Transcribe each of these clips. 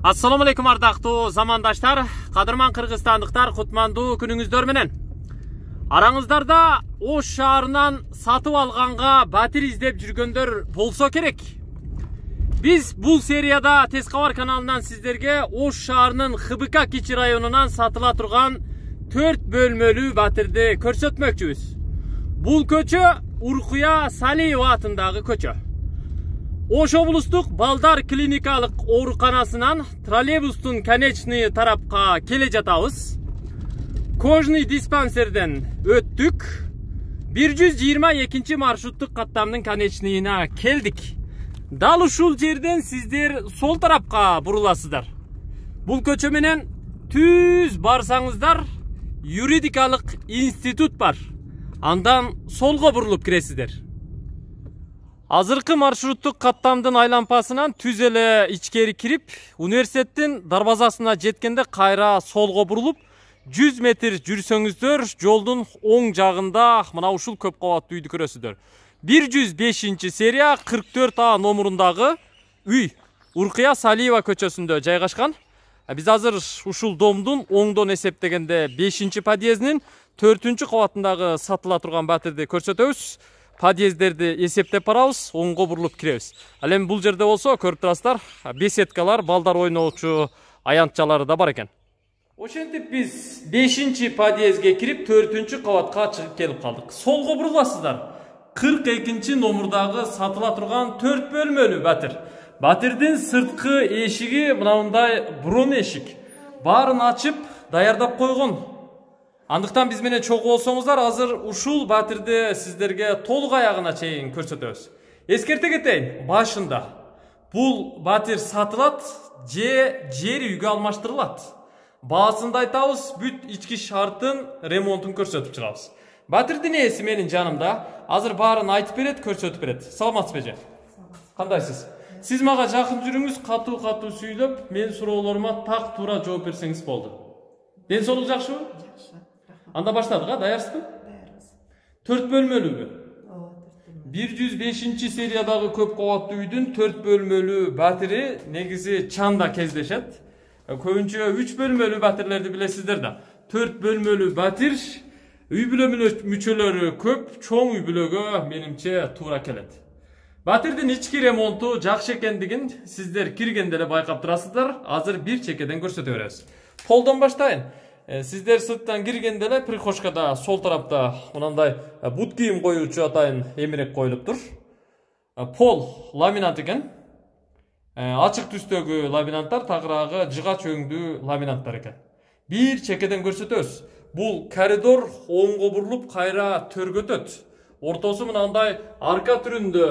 Assalamu alaikum ardактуу замандаштар, кадырман кыргызстандыктар, кутмандуу күнүңүздөр менен. Араңыздарда Ош шаарынан сатып алганга батир издеп жүргөндөр болсо керек. Биз бул серияда Тез кабар каналынан сиздерге Ош шаарынын ХБК Кичи районунан сатыла турган 4 бөлмөлүү батирди көрсөтмөкчүбүз. Бул көчө Уркуя Салиева атындагы көчө. Ош облустук балдар клиникалык ооруканасынан троллейбустун конечный тарапка келе жатабыз. Кожный диспансерден өттүк. 122 маршруттук каттамдын конечныйына келдик. Дал ушул жерден сиздер сол тарапка буруласыздар. Бул көчө менен түз барсаңыздар юридикалык институт бар. Андан солго бурулуп киресиздер. Азыркы маршруттук каттамдын айлампасынан түз эле ичкери кирип, университеттин дарбазасына жеткенде кайра солго бурулуп, 100 метр жүрсөңүздөр жолдун оң жагында мына ушул көп кабаттуу үйдү көрөсүздөр. 105 серия 44А номурундагы үй Уркуя Салиева көчөсүндө жайгашкан. Биз азыр ушул домдун оңдон эсептегенде 5 подъездинин 4 кабатындагы сатыла турган батирди көрсөтөбүз. Подъездерди эсептеп барабыз, оңго бурулуп киребиз. Ал эми бул жерде болсо көрүп турасыздар, беседкалар, балдар ойноочу аянтчалары да бар экен. Ошентип биз 5 подъездге кирип 4 кабатка чыгып келип калдык. Солго буруласыздар. 42 номурдагы сатыла турган 4 бөлмөлүү батир. Батирдин сырткы эшиги мындай бурун эшик. Баарын ачып даярдап койгон. Андыктан биз менен чогуу болсоңуздар, азыр ушул батирди сиздерге толук аягына чейин көрсөтөбүз. Эскерте кетейин, башында бул батир сатылат же жер үйгө алмаштырылат. Баасында айтабыз, бүт ички шартын, ремонтун көрсөтүп чыгабыз. Батирдин ээси менин жанымда, азыр баарын айтып берет, көрсөтүп берет. Саламатсызбы эже? Кандайсыз? Сиз мага жакын жүрүңүз, катуу сүйлөп, менин суроолорума так туура жооп берсеңиз болду. Ден соолук жакшыбы? Жакшы. Анда баштадык, даярсызбы? Даярбыз. 4 бөлмөлүүбү? Ооба, 105 сериядагы көп кабаттуу үйдүн 4 бөлмөлүү батири негизи чанда кездешет. Көбүнчө 3 бөлмөлүү батирлерди билесиздер да. 4 бөлмөлүү батир үй бүлө мүчөлөрү көп, чоң үй бүлөгө менимче туура келет. Батирдин ички ремонту жакшы экендигин сиздер киргенде эле байкап турасыздар. Азыр бир чекеден көрсөтө беребиз. Полдон баштайын. Сиздер сырттан киргенде эле прихожкада сол тарапта мындай бут кийим коюучу атайын эмерек коюлуптур. Пол ламинат экен. Ачык түстөгү ламинаттар, тагыраагы жыгач өңдүү ламинаттар экен. Бир чекеден көрсөтөбүз. Бул коридор оңго бурулуп кайра төргө өтөт. Ортосу мындай арка түрүндө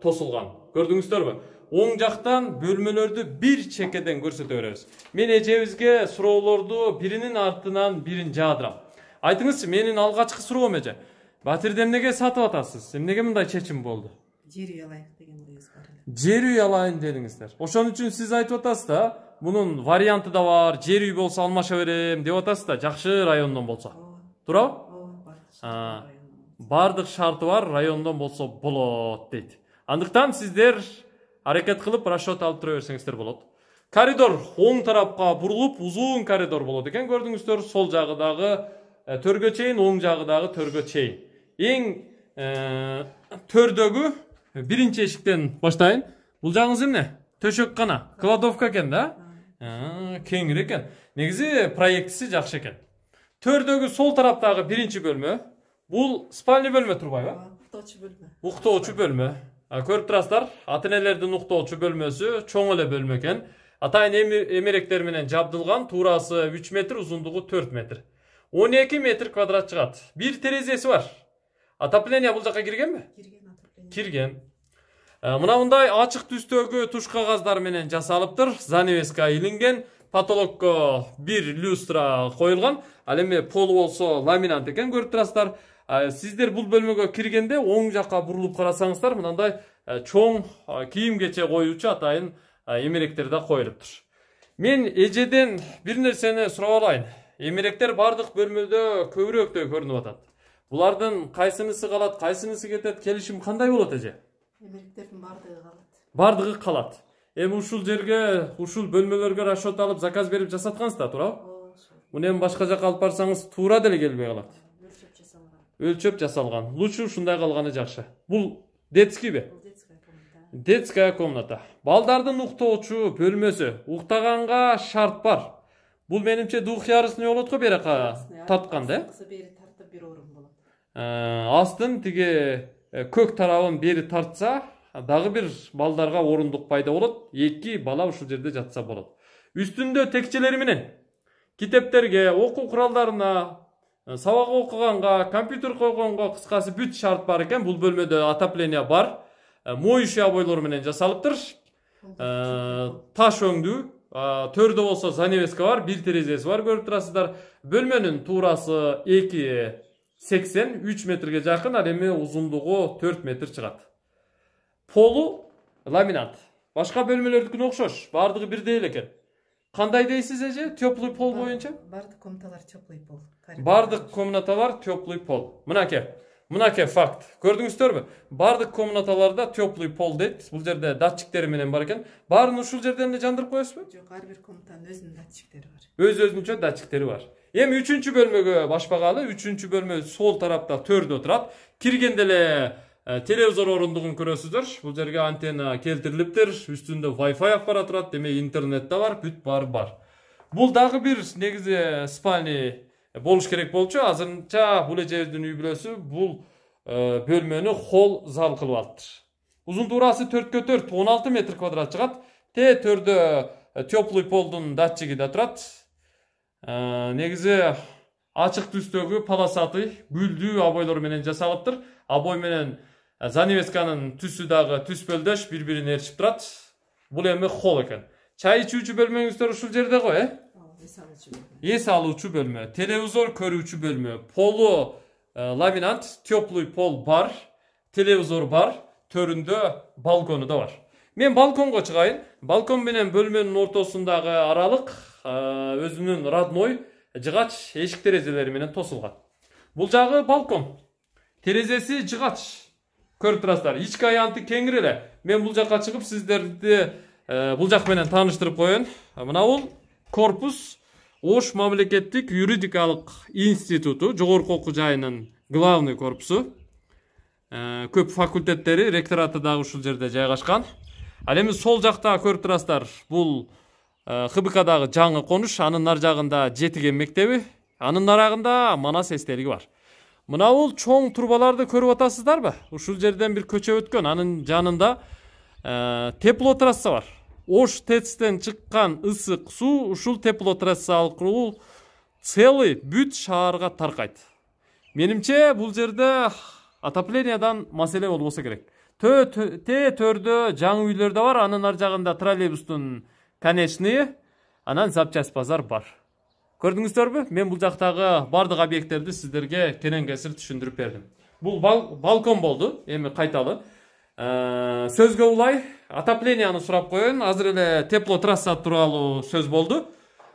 тосулган. Көрдүңүздөрбү? Оң жактан бөлмөлөрдү бир чекеден көрсөтө беребиз. Мен эжебизге суроолорду биринин артынан бирин жаадырам. Айтыңызчы, менин алгачкы суроом эже. Батирди эмнеге сатып атасыз? Эмнеге мындай чечим болду? Жер үй алайык дегендегиз бар эле. Жер үй алайын дедиңиздер. Ошон үчүн сиз айтып атасыз да, мунун варианты да бар, жер үй болсо алмаша берем деп атасыз да, жакшы райондон болсо. Туурабы? Ооба, бардык шарты бар райондон болсо болот дейт. Андыктан сиздер аракет кылып расчет алып тура берсеңиздер болот. Коридор оң тарапка бурулуп, узун коридор болот экен, көрдүңүздөр, сол жагыдагы төргө чейин, оң жагыдагы төргө чейин. Эң төрдөгү биринчи эшиктен баштайын. Бул жагыңыз эмне? Төшөк кана, кладовка экен да? Кеңири экен. Негизи проектиси жакшы экен. Төрдөгү сол тараптагы биринчи бөлмө. Бул спальный бөлмө турбайбы? Уктоочу бөлмө. Уктоочу бөлмө. Көрүп турасыздар, ата-энелердин уктоочу бөлмөсү чоң эле бөлмө экен. Атайын эмеректер менен жабдылган, туурасы 3 метр, узундугу 4 метр. 12 метр квадрат чыгат. Бир терезеси бар. Отопление бул жака киргенби? Кирген отопление. Кирген. Мына мындай ачык түстөгү туш кагаздар менен жасалыптыр. Занавеска илинген, потолокко бир люстра коюлган. Ал эми полу болсо ламинат экен, көрүп турасыздар. Сиздер бул бөлмөгө киргенде оң жакка бурулуп карасаңыздар, мындай чоң кийим кече коюучу атайын эмеректер да коюлуптур. Мен эжеден бир нерсени сурап алайын. Эмеректер бардык бөлмөдө көбүрөөктөй көрүнүп атат. Булардын кайсынысы калат, кайсынысы кетет, келишим кандай болот эже? Эмеректердин бардыгы калат. Бардыгы калат. Эми ушул жерге, ушул бөлмөлөргө расчет алып заказ берип жасаткансыздар, туурабы? Муну эми башка жака алып барсаңыз туура деле келбей калат. Өлчөп жасалган. Өлчөп жасалган. Лучше ушундай калганы жакшы. Бул детскийби? Детская комната. Детская комната. Балдардын уктоочу бөлмөсү. Уктаганга шарт бар. Бул менимче дух ярысыны болот го берака тарткан да? Бери тартып бир орун болот. Астын тиги көк тарабын бери тартса, дагы бир балдарга орундук пайда болот. 2 бала ушул жерде жатса болот. Үстүндө текчелери менен китептерге, окуу куралдарына, сабак окуганга, компьютер койгонго кыскасы бүт шарт бар экен. Бул бөлмөдө отопление бар. Моющий обойлор менен жасалыптыр. Таш өңдүү. Төрдө болсо занавеска бар, бир терезеси бар, көрүп турасыздар. Бөлмөнүн туурасы 2,80, 3 метрге жакын, ал эми узундугу 4 метр чыгат. Полу ламинат. Башка бөлмөлөрдүкүнө окшош, бардыгы бирдей эле экен. Кандай дейсиз эже? Теплый пол боюнча? Бардык комнаталар теплый пол. Бардык комнаталар теплый пол. Мынаке факт. Көрдүңүздөрбү? Бардык комнаталарда теплый пол дейт. Бул жерде датчиктери менен бар экен. Баарын ушул жерден эле жандырып коесузбу? Жок, ар бир комнатанын өзүнүн датчиктери бар. Өз-өзүнчө датчиктери бар. Эми 3-чү бөлмөгө башпагалы. 3-чү бөлмө сол тарапта төрдө турат. Киргенде эле телевизор орундугун көрөсүздөр. Бул жерге антенна келтирилиптир. Үстүндө Wi-Fi аппарат турат. Демек интернет да бар, бүт баары бар. Бул дагы бир негизи спальня болуш керек болчу. Азырынча бул эжебиздин үй бүлөсү бул бөлмөнү холл зал кылып алыптыр. Узундуурасы 4x4 16 метр квадрат чыгат. Төрдө теплый полдун датчиги да турат. Негизи ачык түстөгү полосатый гүлдүү обойлор менен жасалыптыр. Обой менен занавесканын түсү дагы түспөлдөш, бири-бирине ээрчип турат. Бул эми холл экен. Чай ичүүчү бөлмөңүздөр ушул жерде го, эс алуучу бөлмө, телевизор көрүүчү бөлмө, полу ламинат, теплый пол бар, телевизор бар, төрүндө балкону да бар. Мен балконго чыгайын. Балкон менен бөлмөнүн ортосундагы аралык өзүнүн родной жыгач эшик терезелери менен тосулган. Бул жагы балкон. Терезеси жыгач. Көрүп турасыздар. Ички аянты кеңири эле. Мен бул жакка чыгып сиздерди бул жак менен тааныштырып коеюн. Мына бул корпус Ош мамлекеттик юридикалык институту, жогорку окуу жайынын главный корпусу. Көп факультеттери, ректораты дагы ушул жерде жайгашкан. Ал эми сол жакта көрүп турасыздар. Бул ХБКдагы жаңы конуш, анын нар жагында Жетиген мектеби, анын нарагында Манас эстелиги бар. Мына бул чоң турбаларды көрүп атасыздарбы? Ушул жерден бир көчө өткөн, анын жанында теплотрасса бар. Ош ТЭЦтен чыккан ысык суу ушул теплотрасса аркылуу целый бүт шаарга таркайт. Менимче бул жерде отоплениядан маселе болбосо керек. Төрдө жаңы үйлөр да бар, анын ар жагында троллейбустун конечный, анан запчасть базар бар. Көрдүңүздөрбү? Мен бул жактагы бардык объекттерди сиздерге кенен кесир түшүндүрүп бердим. Бул балкон болду, эми кайталы. Сөзгө улай, отопленияны сурап коеюн. Азыр эле теплотрасса тууралуу сөз болду.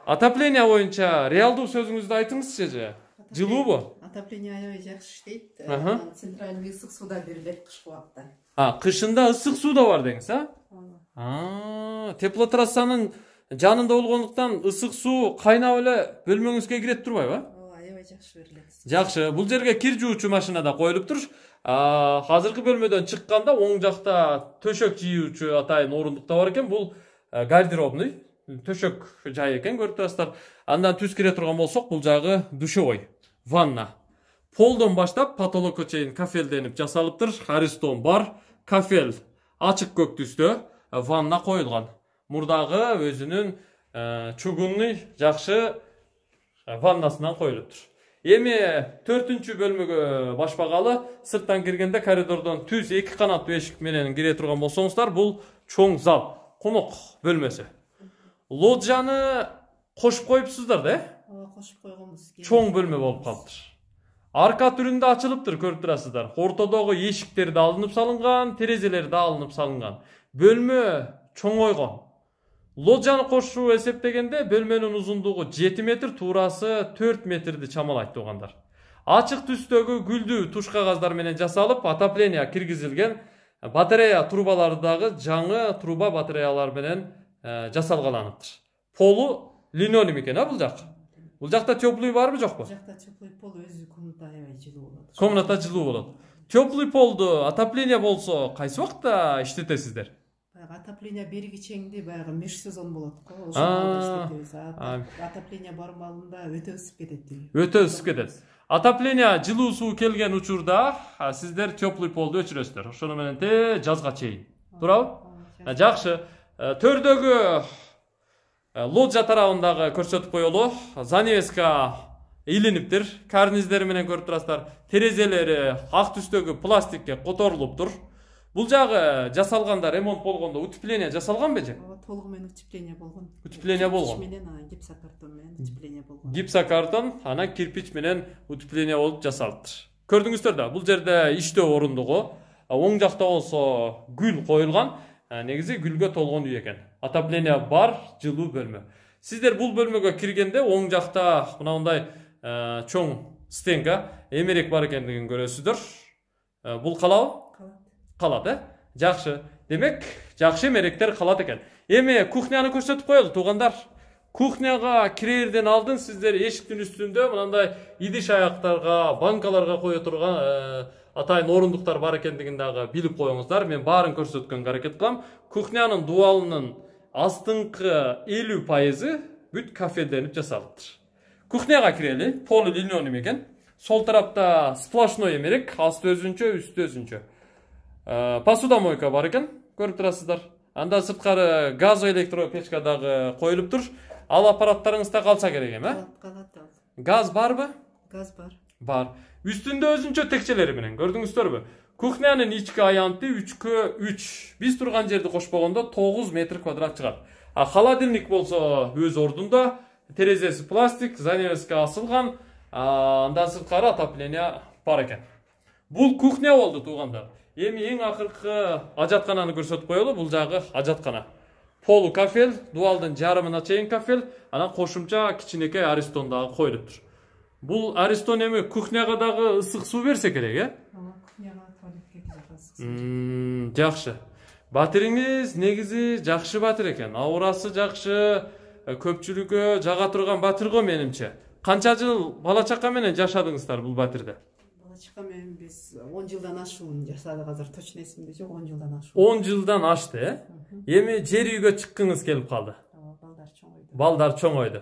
Отопление боюнча реалдуу сөзүңүздү айтыңызчы же? Жылуубу? Отопление аябай жакшы иштейт. Центральный ысык суу да берилет кышкы убакта. Кышында ысык суу да бар деңиз, Теплотрассанын жанында болгондуктан ысык суу кайнап эле бөлмөңүзгө кирет турбайбы? Аябай жакшы берилет. Жакшы. Бул жерге кир жуучу машина да коюлуптур. Азыркы бөлмөдөн чыкканда оң жакта төшөк жийүүчү атайын орундук да бар экен. Бул гардеробный төшөк жай экен, көрүп турасыздар. Андан түз кире турган болсок, бул жагы душевой, ванна. Полдон баштап потолокко чейин кафелденип жасалыптыр. Аристон бар, кафел ачык көк түстө, ванна коюлган. Мурдагы өзүнүн чугунный жакшы ваннасынан коюлуптур. Эми 4-чү бөлмөгө башпагалы, сырттан киргенде коридордон түз 2 канаттуу эшик менен кире турган болсоңуздар, бул чоң зал, конок бөлмөсү. Лоджаны кошуп коюпсуздар да? Кошуп койгонбуз. Чоң бөлмө болуп калыптыр. Арка түрүндө ачылыптыр, көрүп турасыздар. Ортодогу эшиктер да алынып салынган, терезелер да алынып салынган. Бөлмө чоңойгон. Лоджаны кошуу эсептегенде бөлмөнүн узундугу 7 метр, туурасы 4 метрди чамалайт тугандар. Ачык түстөгү гүлдүү туш кагаздар менен жасалып, отопление киргизилген. Батарея трубалары дагы жаңы труба батареялар менен жасалгаланыптыр. Полу линолеум экен, бул жак. Бул жакта теплый барбы, жокпу? Бул жакта теплый пол өзү комната аябай жылуу болот. Комната жылуу болот. Теплый полду отопление болсо кайсы убакта иштетесиздер? Баягы отопление бергичеңди баягы межсезон болот го. Ошол иштетебиз. Отопление бармалында өтө ысып кетет. Өтө ысып кетет. Отопление жылуу суу келген учурда сиздер теплый полду өчүрөсүздөр. Ошону менен те жазга чейин. Туурабы? Жакшы. Төрдөгү лоджия тарабындагы көрсөтүп коелу. Занавеска илиниптир. Карниздери менен көрүп турасыздар. Терезелери ак түстөгү пластикке которулуптур. Бул жагы жасалганда, ремонт болгондо утепление жасалган бежи? Толугу менен утепление болгон. Утепление болгон. Менен гипсокартон менен утепление болгон. Гипсокартон, анан кирпич менен утепление болуп жасалыптыр. Көрдүңүздөр да, бул жерде иштөө орундугу, оң жакта болсо гүл коюлган. Негизи гүлгө толгон үй экен. Отопление бар, жылуу бөлмө. Сиздер бул бөлмөгө киргенде оң жакта мындай чоң стенка, эмерек бар экендигин көрөсүздөр. Бул калабы? Калат, Жакшы. Демек, жакшы эмеректер калат экен. Эми кухняны көрсөтүп коелу, туугандар. Кухняга кирерден алдын сиздер эшиктин үстүндө мындай идиш аяктарга, банкаларга кое турган атайын орундуктар бар экендигин дагы билип коюңуздар. Мен баарын көрсөткөнгө аракет кылам. Кухнянын дубалынын астыңкы 50% бүт кафелденип жасалыптыр. Кухняга кирели, полу линолеум экен. Сол тарапта сплошной эмерек, асты өзүнчө, үстү өзүнчө. Посудомойка бар экен, көрүп турасыздар. Анда сырткары газо электропечка дагы коюлуптур. Ал аппараттарыңызда калса керек эми, Калат. Газ барбы? Газ бар. Бар. Үстүндө өзүнчө текчелери менен, көрдүңүздөрбү? Кухнянын ички аянты 3x3. Биз турган жерди кошпогондо 9 метр квадрат чыгат. Холодильник болсо өз ордунда, терезеси пластик, занавеска асылган, андан сырткары отопление бар экен. Бул кухня болду, туугандар. Эми эң акыркы ажаткананы көрсөтүп коелу. Бул жагы ажаткана. Полу кафел, дубалдын жарымына чейин кафел, анан кошумча кичинекей аристон дагы коюлуптур. Бул аристон эми кухняга дагы ысык суу берсе керек, Кухняга туалетке кирет. Жакшы. Батириңиз негизи жакшы батир экен. Аурасы жакшы, көпчүлүккө жага турган батир го менимче. Канча жыл бала чака менен жашадыңыздар бул батирде? Балачка менен биз 10 жылдан ашуун жасадык, азыр точно эсимде жок, 10 жылдан ашуун. 10 жылдан ашты, Эми жер үйгө чыккыңыз келип калды. Балдар чоңойду. Балдар чоңойду.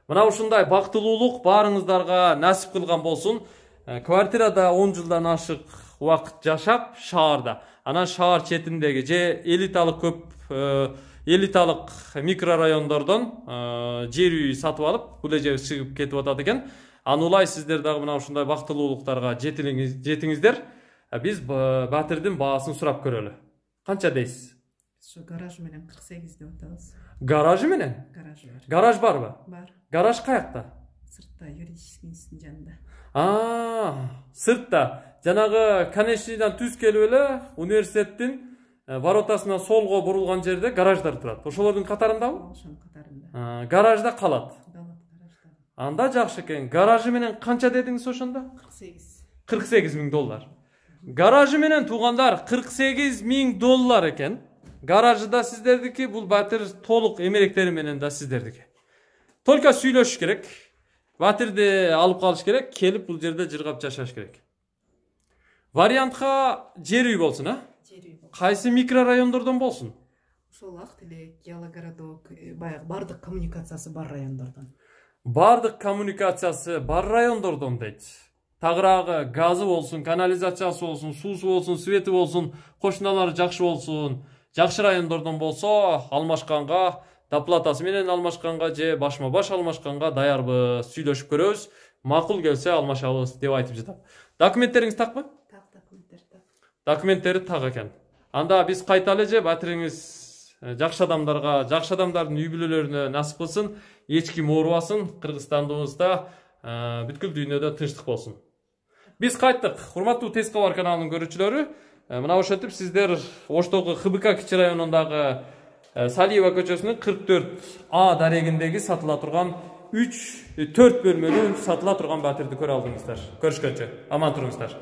Мына ушундай бактылуулук баарыңыздарга насип кылган болсун. Квартирада 10 жылдан ашык убакыт жашап, шаарда. Анан шаар четиндеги же элиталык микрорайондордон жер үй сатып алып, бул эже чыгып кетип атат экен. Анулай сиздер дагы мына ушундай бактылуулуктарга жетиңиздер. Биз батирдин баасын сурап көрөлү. Канча дейсиз? Şu garaj менен 48 деп атабыз. Гаражы менен? Гараж бар. Гараж барбы? Бар. Гараж каякта? Сыртта, юридический институттун жанында. Сыртта. Жанагы Конечныйдан түз келип эле университеттин воротасына солго бурулган жерде гараждар турат. Ошолордун катарындабы? Ошонун катарында. Гаражда калат. Гаражда. Анда жакшы экен. Гаражы менен канча дедиңиз ошондо? 48. 48 000 доллар. Гаражы менен туугандар 48 000 доллар экен. Гаражы да сиздердики, бул батир толук эмеректери менен да сиздердики. Только сүйлөшүш керек. Батирди алып калыш керек, келип бул жерде жыргап жашаш керек. Вариантка жер үй болсун, Жер үй болсун. Кайсы микрорайондордон болсун? Ошол Актилек, Ялогородок, бардык коммуникациясы бар райондордон. Бардык коммуникациясы бар райондордон дейт. Тагыраагы газы болсун, канализациясы болсун, суусу болсун, свети болсун, кошуналары жакшы болсун. Жакшы райондордон болсо алмашканга, доплатасы менен алмашканга же башма-баш алмашканга даярбыз, сүйлөшүп көрөбүз. Макул келсе алмашабыз деп айтып жатам. Документтериңиз такпы? Так, документтер так. Документтери так экен. Анда биз кайталы же батириңиз жакшы адамдарга, жакшы адамдардын үй бүлөлөрүнө насип кылсын, эч ким оорубасын, Кыргызстандыбызда бүткүл дүйнөдө тынчтык болсун. Биз кайттык. Урматтуу Тез кабар каналынын көрүүчүлөрү, мына ошентип сиздер Оштогу ХБК кичи районундагы Салиева көчөсүнүн 44А дарегиндеги сатыла турган 4 бөлмөлүү сатыла турган батирди көрө алдыңыздар. Көрүшкөнчө аман туруңуздар.